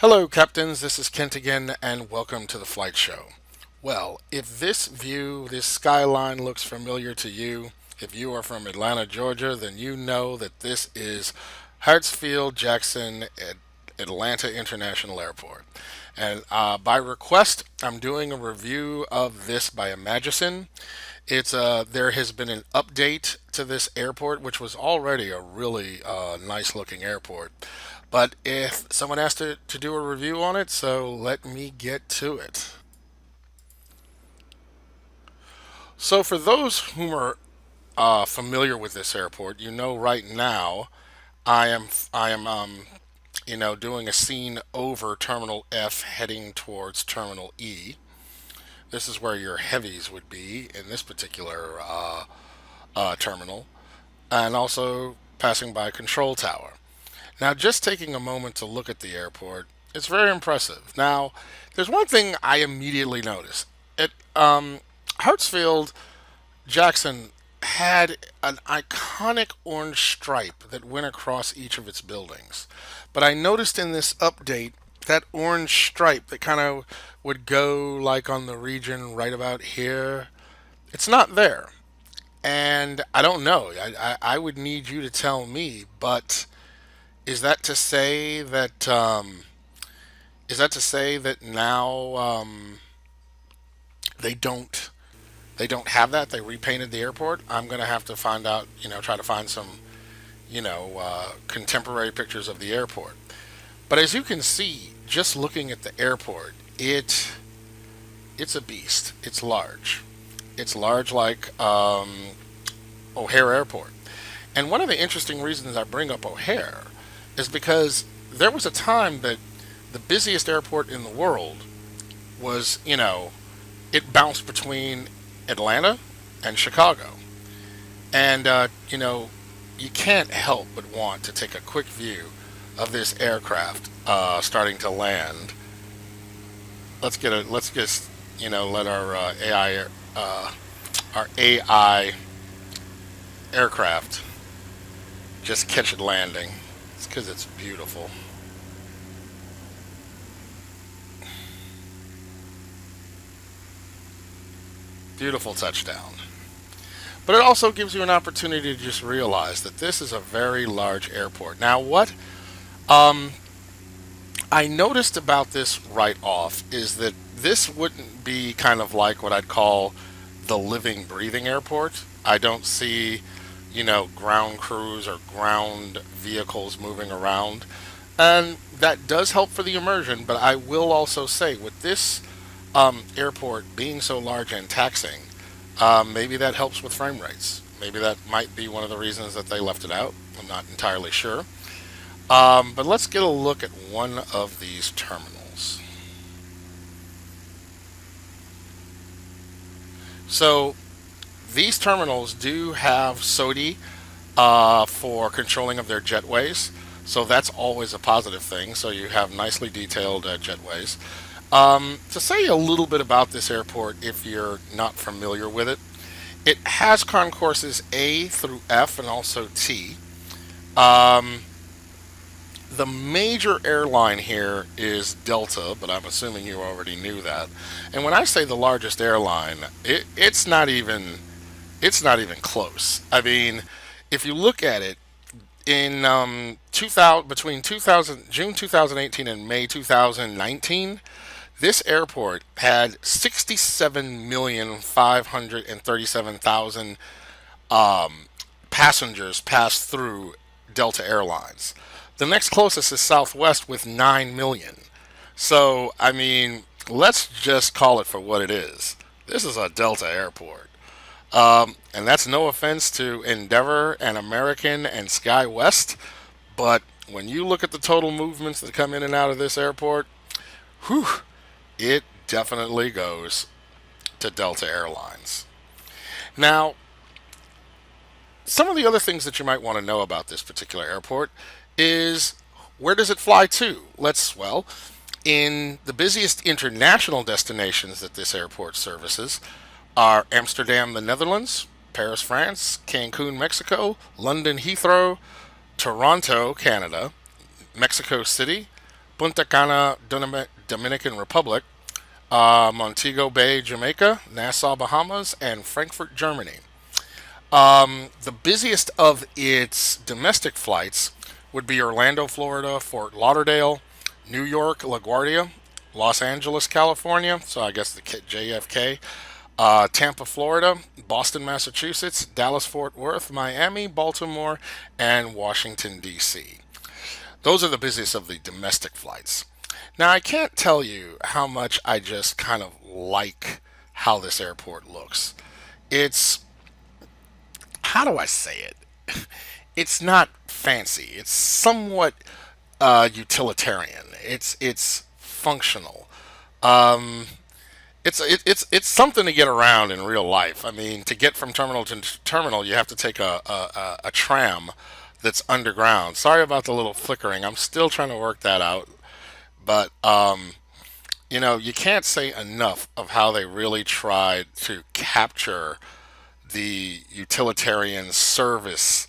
Hello, Captains. This is Kent again, and welcome to the Flight Show. Well, if this view, this skyline looks familiar to you, if you are from Atlanta, Georgia, then you know that this is Hartsfield Jackson at Atlanta International Airport. And by request, I'm doing a review of this by Imagison. There has been an update to this airport, which was already a really nice looking airport. But if someone asked to do a review on it, so let me get to it. So for those whom are familiar with this airport, you know right now I am doing a scene over Terminal F heading towards Terminal E. This is where your heavies would be in this particular terminal, and also passing by Control Tower. Now, just taking a moment to look at the airport, it's very impressive. Now, there's one thing I immediately noticed. At Hartsfield Jackson had an iconic orange stripe that went across each of its buildings. But I noticed in this update that orange stripe that kind of would go like on the region right about here, it's not there. And I don't know. I would need you to tell me, but is that to say that now they don't have that? They repainted the airport. I'm gonna have to find out. Try to find some contemporary pictures of the airport. But as you can see, just looking at the airport, it's a beast. It's large. It's large like O'Hare Airport. And one of the interesting reasons I bring up O'Hare is because there was a time that the busiest airport in the world was, it bounced between Atlanta and Chicago. And, you can't help but want to take a quick view of this aircraft starting to land. Let's just, let our AI aircraft just catch it landing. It's because it's beautiful. Beautiful touchdown. But it also gives you an opportunity to just realize that this is a very large airport. Now, what um, I noticed about this right off is that this wouldn't be kind of like what I'd call the living, breathing airport. I don't see, ground crews or ground vehicles moving around. And that does help for the immersion, but I will also say with this airport being so large and taxing, maybe that helps with frame rates. Maybe that might be one of the reasons that they left it out. I'm not entirely sure. But let's get a look at one of these terminals. So these terminals do have SODI for controlling of their jetways. So that's always a positive thing. So you have nicely detailed jetways. To say a little bit about this airport, if you're not familiar with it, it has concourses A through F and also T. Um, the major airline here is Delta, but I'm assuming you already knew that. And when I say the largest airline, it's not even close. I mean, if you look at it in 2000 between 2000 June 2018 and May 2019, this airport had 67,537,000 passengers pass through Delta Airlines. The next closest is Southwest with 9 million. So, I mean, let's just call it for what it is. This is a Delta airport. And that's no offense to Endeavor and American and Sky West, but when you look at the total movements that come in and out of this airport, whew, it definitely goes to Delta Airlines. Now, some of the other things that you might want to know about this particular airport is where does it fly to? In the busiest international destinations that this airport services are Amsterdam, the Netherlands, Paris, France, Cancun, Mexico, London Heathrow, Toronto, Canada, Mexico City, Punta Cana, Dominican Republic, Montego Bay, Jamaica, Nassau, Bahamas, and Frankfurt, Germany. The busiest of its domestic flights would be Orlando, Florida, Fort Lauderdale, New York, LaGuardia, Los Angeles, California, so I guess the JFK, Tampa, Florida, Boston, Massachusetts, Dallas, Fort Worth, Miami, Baltimore, and Washington, D.C. Those are the busiest of the domestic flights. Now, I can't tell you how much I just kind of like how this airport looks. It's, how do I say it? It's not fancy. It's somewhat utilitarian. It's functional. Um, it's something to get around in real life. I mean, to get from terminal to terminal, you have to take a tram that's underground. Sorry about the little flickering. I'm still trying to work that out. But you can't say enough of how they really tried to capture the utilitarian service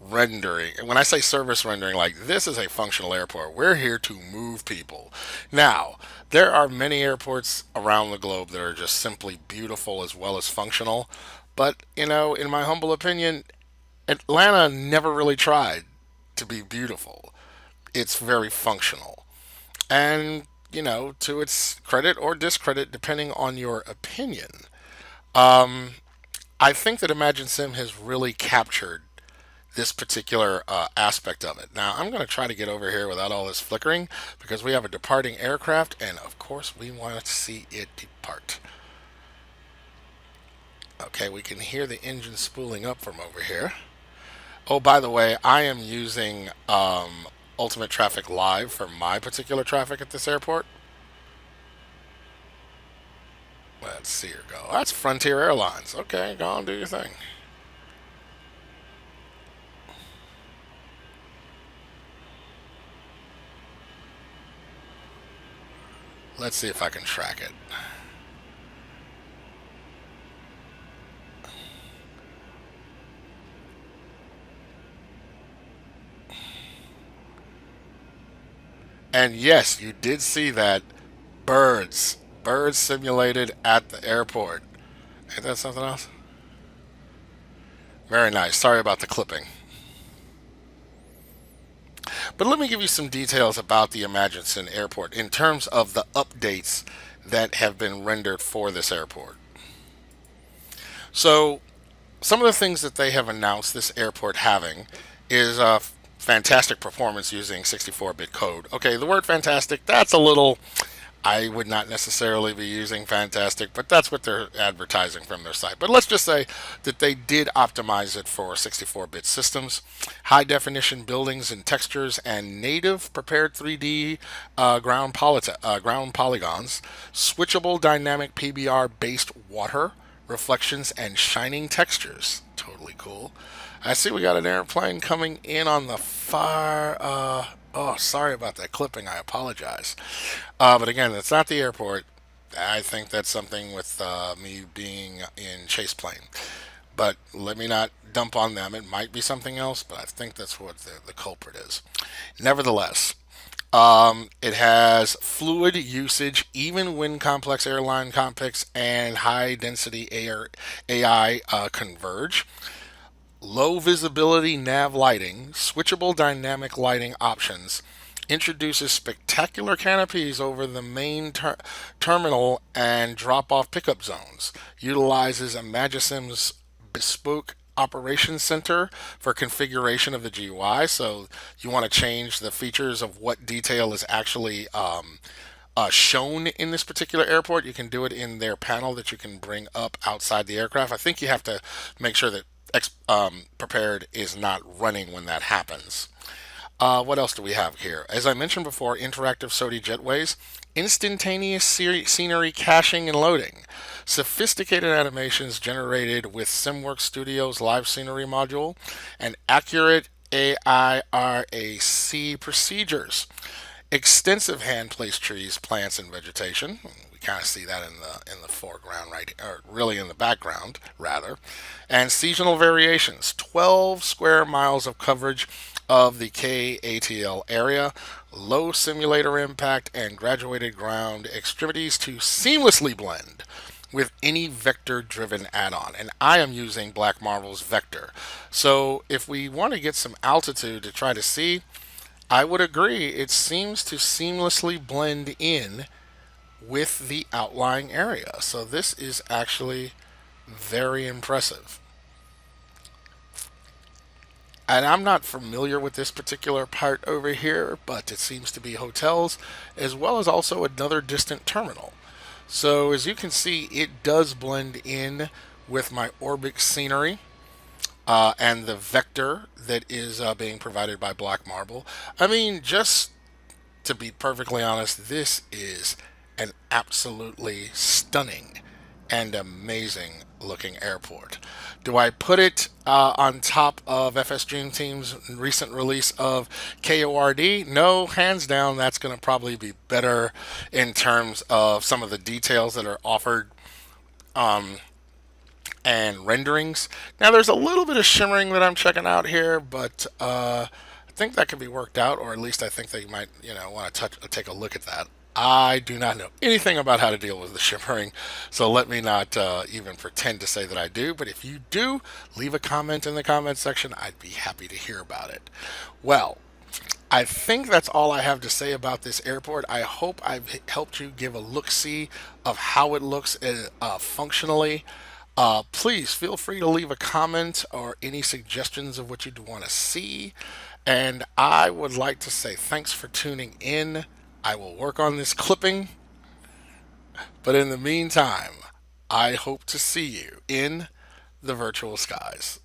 rendering. And when I say service rendering, like, this is a functional airport. We're here to move people. Now, there are many airports around the globe that are just simply beautiful as well as functional. But, in my humble opinion, Atlanta never really tried to be beautiful. It's very functional. And, to its credit or discredit, depending on your opinion, I think that Imagine Sim has really captured this particular aspect of it. Now, I'm going to try to get over here without all this flickering because we have a departing aircraft, and of course, we want to see it depart. Okay, we can hear the engine spooling up from over here. Oh, by the way, I am using Ultimate Traffic Live for my particular traffic at this airport. Let's see her go. That's Frontier Airlines. Okay, go on, do your thing. Let's see if I can track it. And yes, you did see that. Birds. Birds simulated at the airport. Ain't that something else? Very nice. Sorry about the clipping. But let me give you some details about the Imagine Airport in terms of the updates that have been rendered for this airport. So, some of the things that they have announced this airport having is fantastic performance using 64-bit code. Okay, the word fantastic, that's a little, I would not necessarily be using fantastic, but that's what they're advertising from their site. But let's just say that they did optimize it for 64-bit systems, high definition buildings and textures, and native prepared 3D ground polygons, switchable dynamic PBR based water reflections, and shining textures. Totally cool. I see we got an airplane coming in on the far. Oh, sorry about that clipping. I apologize. But again, it's not the airport. I think that's something with me being in Chase Plane. But let me not dump on them. It might be something else, but I think that's what the culprit is. Nevertheless, it has fluid usage, even when complex airline cockpits and high density AI converge. Low visibility nav lighting, switchable dynamic lighting options, introduces spectacular canopies over the main terminal and drop off pickup zones, utilizes Imagisim's bespoke operations center for configuration of the GUI. So you want to change the features of what detail is actually shown in this particular airport. You can do it in their panel that you can bring up outside the aircraft. I think you have to make sure that Prepared is not running when that happens. What else do we have here? As I mentioned before, interactive SODI jetways, instantaneous scenery caching and loading, sophisticated animations generated with SimWorks Studio's live scenery module, and accurate AIRAC procedures. Extensive hand-placed trees, plants, and vegetation. We kind of see that in the foreground, right, or really in the background, rather. And seasonal variations. 12 square miles of coverage of the KATL area. low simulator impact, and graduated ground extremities to seamlessly blend with any vector driven add-on, and I am using Black Marvel's vector. So if we want to get some altitude to try to see, I would agree it seems to seamlessly blend in with the outlying area. So this is actually very impressive. And I'm not familiar with this particular part over here, but it seems to be hotels as well as also another distant terminal. So as you can see, it does blend in with my Orbx scenery and the vector that is being provided by Black Marble. I mean, just to be perfectly honest, this is an absolutely stunning and amazing looking airport. Do I put it on top of FS Dream Team's recent release of KORD? No, hands down, that's going to probably be better in terms of some of the details that are offered and renderings. Now, there's a little bit of shimmering that I'm checking out here, but I think that can be worked out, or at least I think that you might, want to take a look at that. I do not know anything about how to deal with the shimmering, so let me not even pretend to say that I do. But if you do, leave a comment in the comment section. I'd be happy to hear about it. Well, I think that's all I have to say about this airport. I hope I've helped you give a look-see of how it looks functionally. Please feel free to leave a comment or any suggestions of what you'd want to see. And I would like to say thanks for tuning in. I will work on this clipping, but in the meantime, I hope to see you in the virtual skies.